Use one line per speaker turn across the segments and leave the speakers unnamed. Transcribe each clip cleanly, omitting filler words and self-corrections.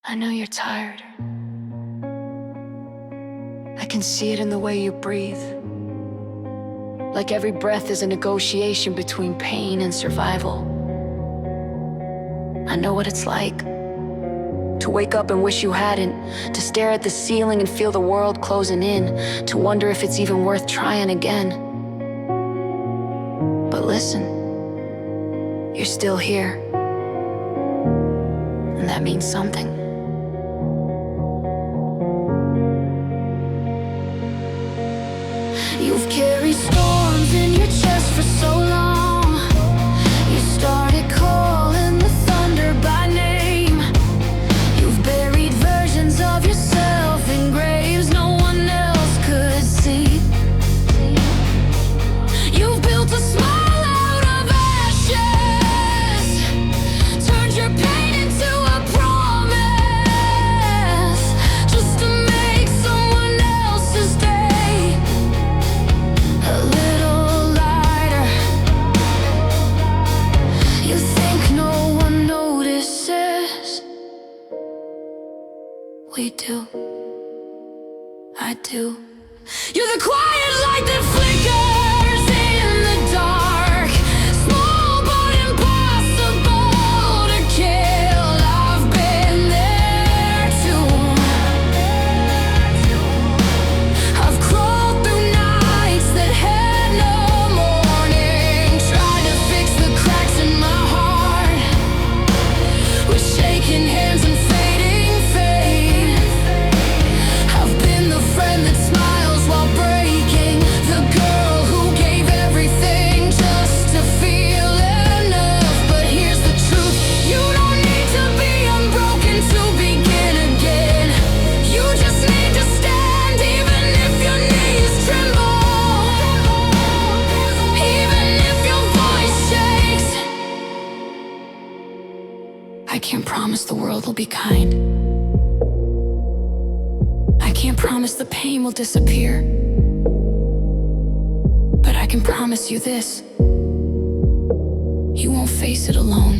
I know you're tired. I can see it in the way you breathe. Like every breath is a negotiation between pain and survival. I know what it's like to wake up and wish you hadn't, to stare at the ceiling and feel the world closing in, to wonder if it's even worth trying again. But listen, you're still here, and that means something. You've carried storms in your chest for so long. You started calling the thunder by name. You've buried versions of yourself in graves no one else could see. You've built a smile out of ashes, turned your pain into a promise, just to make someone else's day a little lighter. You think no one notices? We do. I do. You're the quiet light that flickers in the dark, small but impossible to kill. I've been there too. I've crawled through nights that had no morning, tried to fix the cracks in my heart with shaking hands and fading faith. I've been the friend that smiles while breaking, the girl who gave everything just to feel enough. But here's the truth, you don't need to be unbroken to begin again. You just need to stand, even if your knees tremble, even if your voice shakes. I can't promise the world will be kind. I can't promise the pain will disappear. But I can promise you this: you won't face it alone.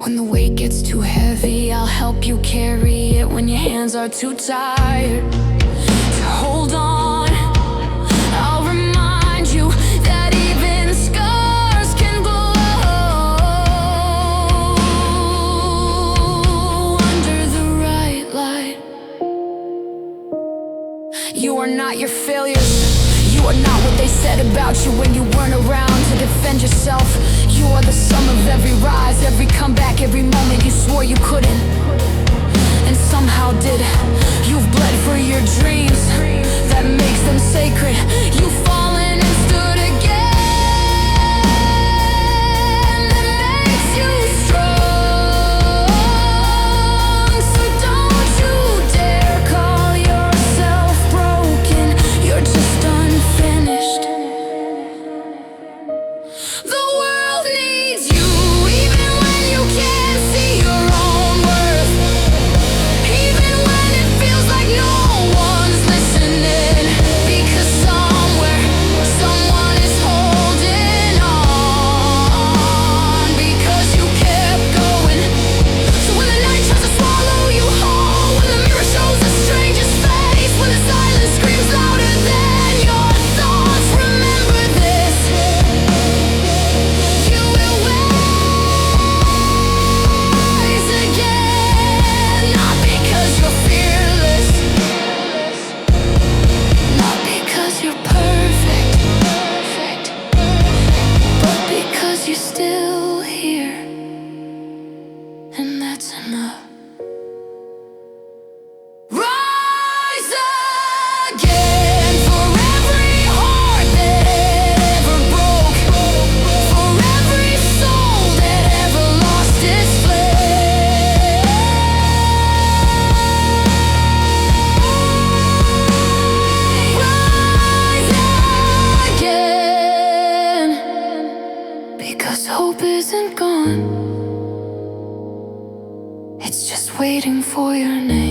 When the weight gets too heavy, I'll help you carry it. When your hands are too tired to hold on, I'll remind you that even scars can glow under the right light. You are not your failures. You are not what they said about you when you weren't around to defend yourself. You are the sum of every rise, every comeback, every moment you swore you couldn't, and somehow did. You've bled for your dreams, that makes them sacred. You've fallen and stood again, that makes you strong. So don't you dare call yourself broken, you're just unfinished. The world needs you, even when you can't see your own worth, even when it feels like no one's listening. Because somewhere, someone is holding on, because you kept going. So when the night tries to swallow you whole, when the mirror shows the strangest face, when the silence screams louder than your thoughts, remember this: you will rise again. Not because you're fearless, not because you're perfect, but because you're still here, and that's enough. Rise again for every heart that ever broke, for every soul that ever lost its flame. Rise again, because hope isn't gone, it's just waiting for your name.